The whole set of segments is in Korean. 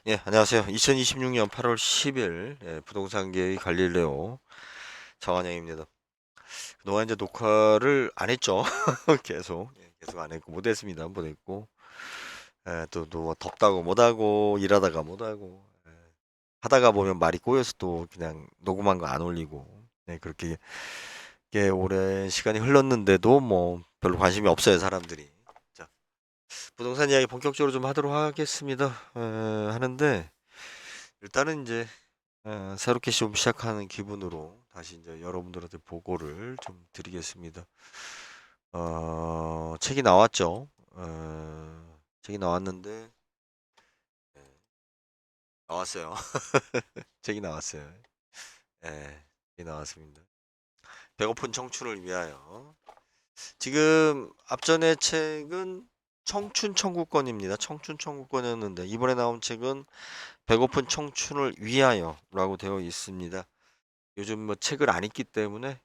예, 안녕하세요. 2026년 8월 10일 부동산계의 갈릴레오 정한영입니다. 그동안 이제 녹화를 안 했죠. 계속 안 했고 못했습니다. 못했고 또 덥다고 못하고 일하다가 못하고 하다가 보면 말이 꼬여서 또 그냥 녹음한 거 안 올리고 그렇게 오랜 시간이 흘렀는데도 뭐 별로 관심이 없어요 사람들이. 자, 부동산 이야기 본격적으로 좀 하도록 하겠습니다. 하는데 일단은 이제 새롭게 좀 시작하는 기분으로 다시 이제 여러분들한테 보고를 좀 드리겠습니다. 책이 나왔죠. 책이 나왔는데, 네, 나왔어요. 책이 나왔어요. 책이 나왔습니다. 배고픈 청춘을 위하여. 지금 앞전에 책은 청춘 청구권입니다. 청춘 청구권이었는데, 이번에 나온 책은 배고픈 청춘을 위하여라고 되어 있습니다. 요즘 뭐 책을 안 읽기 때문에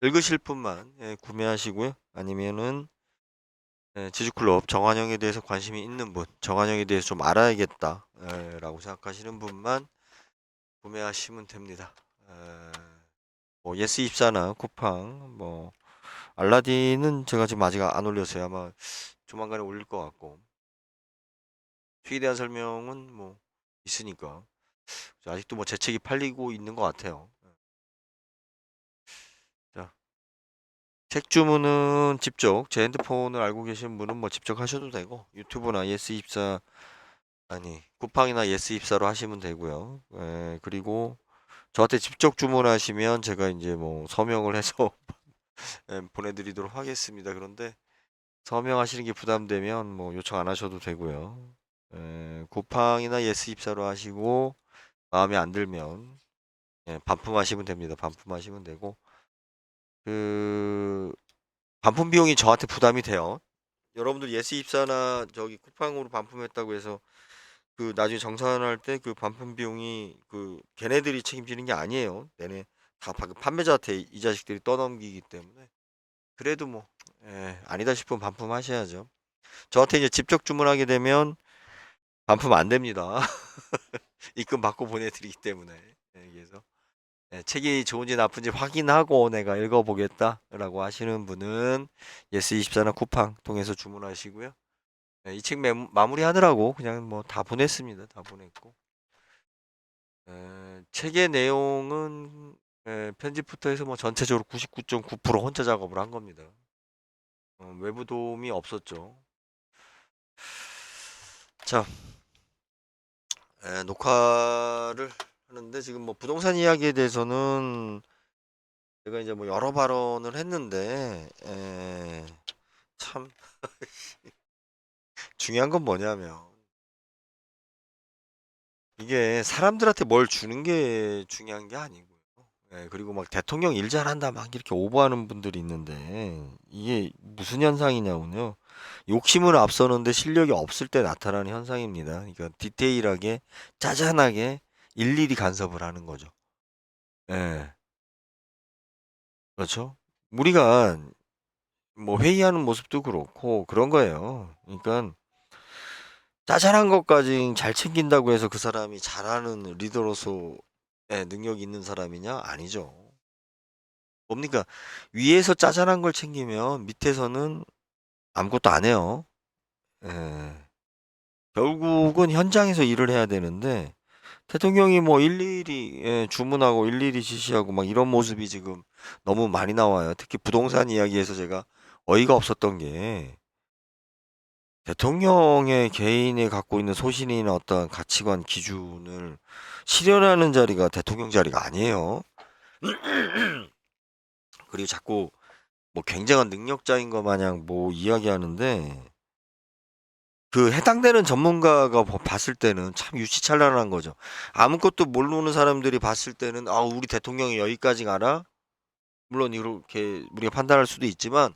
읽으실 분만 구매하시고요. 아니면은 지주클럽 정한영에 대해서 관심이 있는 분, 정한영에 대해서 좀 알아야겠다 라고 생각하시는 분만 구매하시면 됩니다. 뭐 예스24나 쿠팡, 뭐 알라딘은 제가 지금 아직 안 올렸어요. 아마 조만간에 올릴 것 같고 수에 대한 설명은 뭐 있으니까 아직도 뭐 제 책이 팔리고 있는 것 같아요. 자, 책 주문은 직접 제 핸드폰을 알고 계신 분은 뭐 직접 하셔도 되고 유튜브나 예스24 아니 쿠팡이나 예스24로 하시면 되고요. 그리고 저한테 직접 주문하시면 제가 이제 뭐 서명을 해서 보내드리도록 하겠습니다. 그런데 서명하시는 게 부담되면 뭐 요청 안 하셔도 되고요. 쿠팡이나 예스24로 하시고 마음에 안 들면 반품하시면 됩니다. 반품하시면 되고 그 반품 비용이 저한테 부담이 돼요. 여러분들 예스24나 저기 쿠팡으로 반품했다고 해서 그 나중에 정산할 때 그 반품 비용이 그 걔네들이 책임지는 게 아니에요. 내내 다 판매자한테 이 자식들이 떠넘기기 때문에 그래도 뭐 아니다 싶으면 반품하셔야죠. 저한테 이제 직접 주문하게 되면 반품 안 됩니다. 입금 받고 보내드리기 때문에 그래서 책이 좋은지 나쁜지 확인하고 내가 읽어보겠다라고 하시는 분은 예스24나 쿠팡 통해서 주문하시고요. 이 책 마무리하느라고 그냥 뭐 다 보냈습니다. 다 보냈고. 책의 내용은 편집부터 해서 뭐 전체적으로 99.9% 혼자 작업을 한 겁니다. 외부 도움이 없었죠. 자, 녹화를 하는데 지금 뭐 부동산 이야기에 대해서는 제가 이제 뭐 여러 발언을 했는데 참 중요한 건 뭐냐면 이게 사람들한테 뭘 주는 게 중요한 게 아니고요. 그리고 막 대통령 일 잘한다 막 이렇게 오버하는 분들이 있는데 이게 무슨 현상이냐면요. 욕심을 앞서는데 실력이 없을 때 나타나는 현상입니다. 그러니까 디테일하게 짜잔하게 일일이 간섭을 하는 거죠. 예, 그렇죠. 우리가 뭐 회의하는 모습도 그렇고 그런 거예요. 그러니까 짜잘한 것까지 잘 챙긴다고 해서 그 사람이 잘하는 리더로서 능력이 있는 사람이냐? 아니죠. 뭡니까? 위에서 짜잘한 걸 챙기면 밑에서는 아무것도 안 해요. 예. 결국은 현장에서 일을 해야 되는데 대통령이 뭐 일일이 주문하고 일일이 지시하고 막 이런 모습이 지금 너무 많이 나와요. 특히 부동산 이야기에서 제가 어이가 없었던 게 대통령의 개인이 갖고 있는 소신이나 어떤 가치관 기준을 실현하는 자리가 대통령 자리가 아니에요. 그리고 자꾸 뭐 굉장한 능력자인 것 마냥 뭐 이야기하는데 그 해당되는 전문가가 봤을 때는 참 유치찬란한 거죠. 아무것도 모르는 사람들이 봤을 때는 아 우리 대통령이 여기까지 가나? 물론 이렇게 우리가 판단할 수도 있지만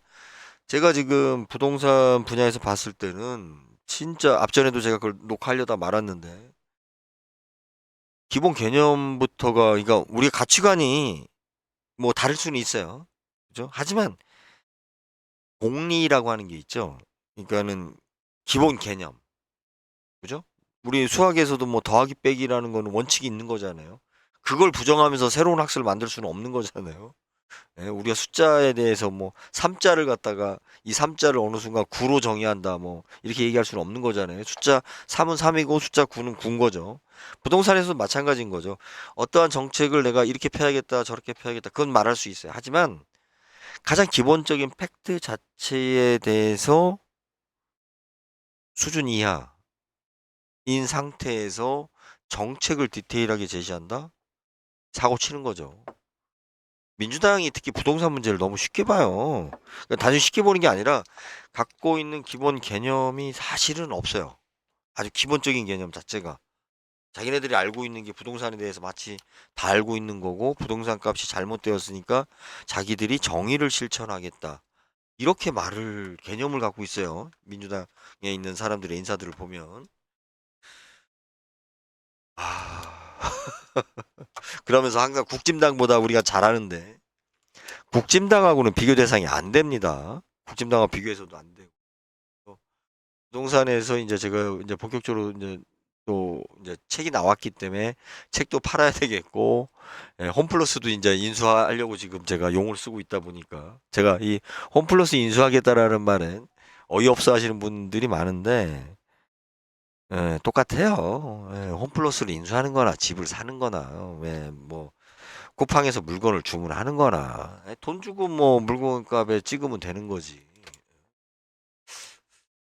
제가 지금 부동산 분야에서 봤을 때는 진짜 앞전에도 제가 그걸 녹화하려다 말았는데 기본 개념부터가 그러니까 우리 가치관이 뭐 다를 수는 있어요. 그죠? 하지만 공리라고 하는 게 있죠. 그러니까는 기본 개념. 그죠? 우리 수학에서도 뭐 더하기 빼기라는 거는 원칙이 있는 거잖아요. 그걸 부정하면서 새로운 학설을 만들 수는 없는 거잖아요. 예, 우리가 숫자에 대해서 뭐 3자를 갖다가 이 3자를 어느 순간 9로 정의한다 뭐 이렇게 얘기할 수는 없는 거잖아요. 숫자 3은 3이고 숫자 9는 9인 거죠. 부동산에서도 마찬가지인 거죠. 어떠한 정책을 내가 이렇게 펴야겠다 저렇게 펴야겠다 그건 말할 수 있어요. 하지만 가장 기본적인 팩트 자체에 대해서 수준 이하인 상태에서 정책을 디테일하게 제시한다? 사고 치는 거죠. 민주당이 특히 부동산 문제를 너무 쉽게 봐요. 그러니까 단순히 쉽게 보는 게 아니라 갖고 있는 기본 개념이 사실은 없어요. 아주 기본적인 개념 자체가. 자기네들이 알고 있는 게 부동산에 대해서 마치 다 알고 있는 거고 부동산 값이 잘못되었으니까 자기들이 정의를 실천하겠다. 이렇게 말을 개념을 갖고 있어요. 민주당에 있는 사람들의 인사들을 보면. 아, 그러면서 항상 국진당보다 우리가 잘하는데 국진당하고는 비교 대상이 안 됩니다. 국진당하고 비교해서도 안 되고. 부동산에서 이제 제가 이제 본격적으로 이제 또 이제 책이 나왔기 때문에 책도 팔아야 되겠고, 예, 홈플러스도 이제 인수하려고 지금 제가 용을 쓰고 있다 보니까 제가 이 홈플러스 인수하겠다라는 말은 어이없어 하시는 분들이 많은데, 예, 똑같아요. 예, 홈플러스를 인수하는 거나 집을 사는 거나, 예, 뭐, 쿠팡에서 물건을 주문하는 거나, 예, 돈 주고 뭐 물건값에 찍으면 되는 거지.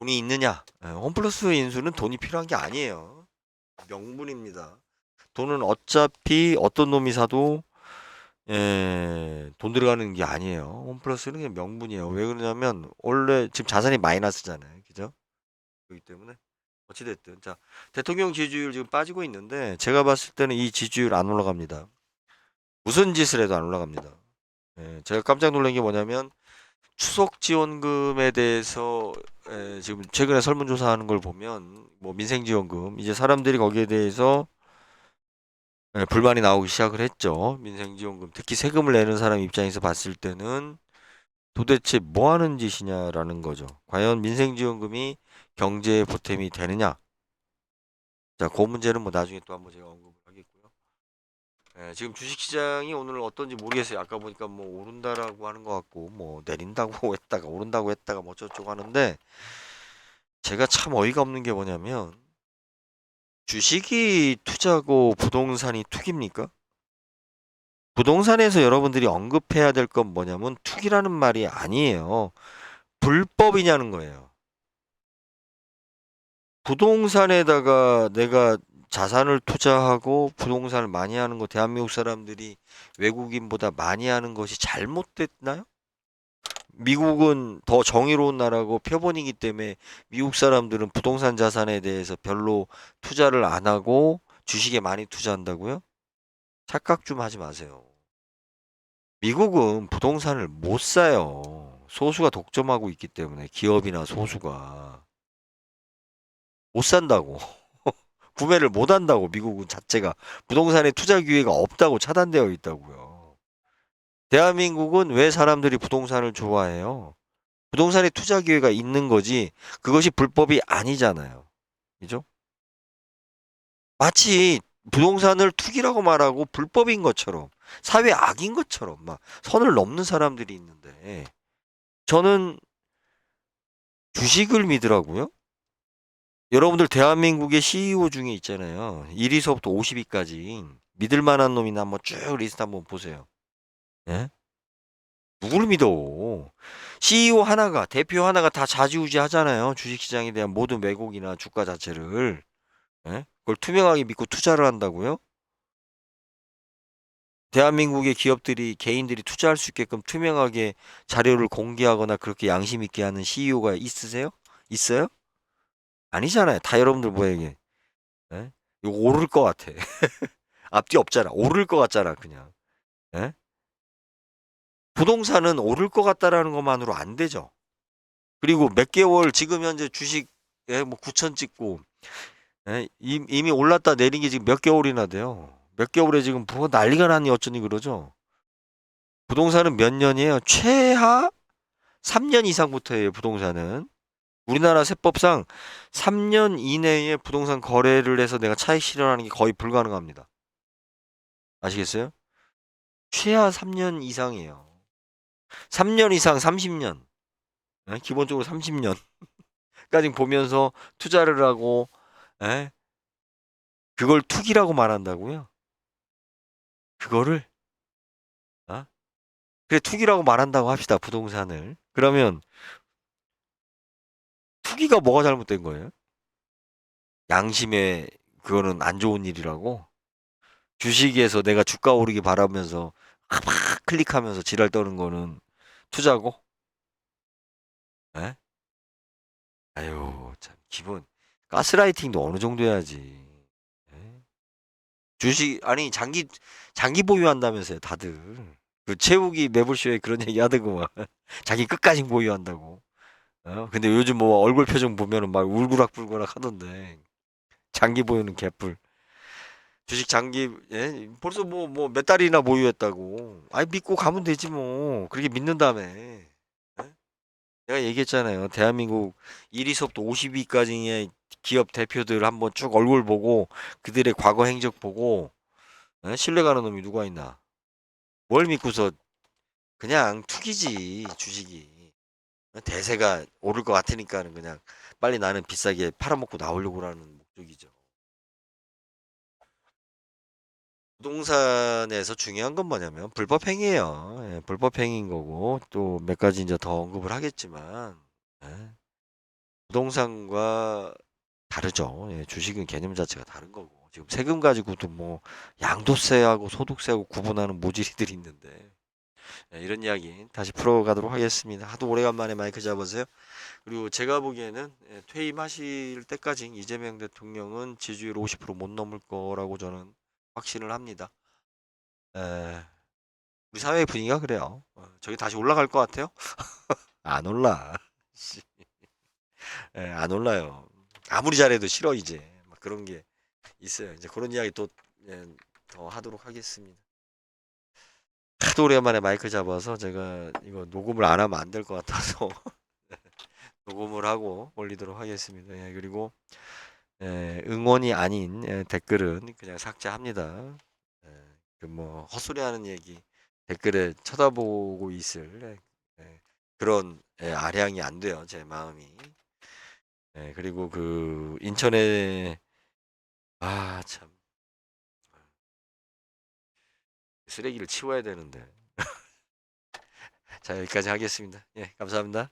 돈이 있느냐? 예, 홈플러스 인수는 돈이 필요한 게 아니에요. 명분입니다. 돈은 어차피 어떤 놈이 사도 돈 들어가는 게 아니에요. 홈플러스는 그냥 명분이에요. 왜 그러냐면 원래 지금 자산이 마이너스잖아요. 그죠? 그렇기 때문에 어찌됐든 자 대통령 지지율 지금 빠지고 있는데 제가 봤을 때는 이 지지율 안 올라갑니다. 무슨 짓을 해도 안 올라갑니다. 예, 제가 깜짝 놀란 게 뭐냐면 추석 지원금에 대해서 지금 최근에 설문조사하는 걸 보면 뭐 민생지원금 이제 사람들이 거기에 대해서 불만이 나오기 시작을 했죠. 민생지원금 특히 세금을 내는 사람 입장에서 봤을 때는 도대체 뭐 하는 짓이냐라는 거죠. 과연 민생지원금이 경제에 보탬이 되느냐? 자, 그 문제는 뭐 나중에 또 한번 제가 언급을 하겠고요. 지금 주식시장이 오늘 어떤지 모르겠어요. 아까 보니까 뭐 오른다라고 하는 것 같고 뭐 내린다고 했다가 오른다고 했다가 뭐 어쩌고 하는데 제가 참 어이가 없는 게 뭐냐면 주식이 투자고 부동산이 투기입니까? 부동산에서 여러분들이 언급해야 될 건 뭐냐면 투기라는 말이 아니에요. 불법이냐는 거예요. 부동산에다가 내가 자산을 투자하고 부동산을 많이 하는 거 대한민국 사람들이 외국인보다 많이 하는 것이 잘못됐나요? 미국은 더 정의로운 나라고 표본이기 때문에 미국 사람들은 부동산 자산에 대해서 별로 투자를 안 하고 주식에 많이 투자한다고요? 착각 좀 하지 마세요. 미국은 부동산을 못 사요. 소수가 독점하고 있기 때문에 기업이나 소수가 못 산다고. 구매를 못 한다고 미국은 자체가 부동산에 투자 기회가 없다고 차단되어 있다고요. 대한민국은 왜 사람들이 부동산을 좋아해요? 부동산에 투자 기회가 있는 거지 그것이 불법이 아니잖아요. 그죠? 마치 부동산을 투기라고 말하고 불법인 것처럼 사회 악인 것처럼 막 선을 넘는 사람들이 있는데 저는 주식을 믿으라고요? 여러분들 대한민국의 CEO 중에 있잖아요. 1위서부터 50위까지 믿을 만한 놈이나 한번 쭉 리스트 한번 보세요. 예? 누구를 믿어? CEO 하나가, 대표 하나가 다 좌지우지 하잖아요. 주식시장에 대한 모든 왜곡이나 주가 자체를. 예? 그걸 투명하게 믿고 투자를 한다고요? 대한민국의 기업들이, 개인들이 투자할 수 있게끔 투명하게 자료를 공개하거나 그렇게 양심 있게 하는 CEO가 있으세요? 있어요? 아니잖아요. 다 여러분들 뭐야 이게. 예? 이거 오를 것 같아. 앞뒤 없잖아. 오를 것 같잖아, 그냥. 예? 부동산은 오를 것 같다라는 것만으로 안 되죠. 그리고 몇 개월 지금 현재 주식 뭐 9천 찍고 이미 올랐다 내린 게 지금 몇 개월이나 돼요. 몇 개월에 지금 부가 난리가 나니 어쩌니 그러죠. 부동산은 몇 년이에요? 최하 3년 이상부터예요. 부동산은 우리나라 세법상 3년 이내에 부동산 거래를 해서 내가 차익 실현하는 게 거의 불가능합니다. 아시겠어요? 최하 3년 이상이에요. 3년 이상 30년. 기본적으로 30년까지 보면서 투자를 하고, 예? 그걸 투기라고 말한다고요? 그거를, 어? 그래, 투기라고 말한다고 합시다, 부동산을. 그러면 투기가 뭐가 잘못된 거예요? 양심에 그거는 안 좋은 일이라고? 주식에서 내가 주가 오르기 바라면서 막 클릭하면서 지랄 떠는 거는 투자고? 에? 아유, 참, 기본. 가스라이팅도 어느 정도 해야지. 에? 주식, 아니, 장기 보유한다면서요, 다들. 그 채우기 매불쇼에 그런 얘기 하더구만. 자기 끝까지 보유한다고. 근데 요즘 뭐 얼굴 표정 보면은 막 울그락불그락 하던데. 장기 보유는 개뿔. 주식 장기, 예? 벌써 뭐 몇 달이나 보유했다고. 아이, 믿고 가면 되지 뭐. 그렇게 믿는 다음에. 예? 내가 얘기했잖아요. 대한민국 1위서부터 50위까지의 기업 대표들 한번 쭉 얼굴 보고 그들의 과거 행적 보고 신뢰가는 놈이 누가 있나? 뭘 믿고서 그냥 투기지 주식이. 대세가 오를 것 같으니까는 그냥 빨리 나는 비싸게 팔아먹고 나오려고 하는 목적이죠. 부동산에서 중요한 건 뭐냐면 불법 행위예요. 예, 불법 행위인 거고 또 몇 가지 이제 더 언급을 하겠지만 예, 부동산과 다르죠. 예, 주식은 개념 자체가 다른 거고 지금 세금 가지고도 뭐 양도세하고 소득세하고 구분하는 모질이들이 있는데 예, 이런 이야기 다시 풀어가도록 하겠습니다. 하도 오래간만에 마이크 잡으세요. 그리고 제가 보기에는 예, 퇴임하실 때까지 이재명 대통령은 지지율 50%못 넘을 거라고 저는 확신을 합니다. 에, 우리 사회 분위기가 그래요. 저기 다시 올라갈 것 같아요? 안 올라. 씨, 안 올라요. 아무리 잘해도 싫어 이제. 막 그런 게 있어요. 이제 그런 이야기 또 예, 더 하도록 하겠습니다. 하도 오랜만에 마이크 잡아서 제가 이거 녹음을 안 하면 안 될 것 같아서 녹음을 하고 올리도록 하겠습니다. 예, 그리고 응원이 아닌 댓글은 그냥 삭제합니다. 그 뭐 헛소리하는 얘기 댓글에 쳐다보고 있을 그런 아량이 안 돼요. 제 마음이. 그리고 그 인천에 참 쓰레기를 치워야 되는데. 자, 여기까지 하겠습니다. 예, 감사합니다.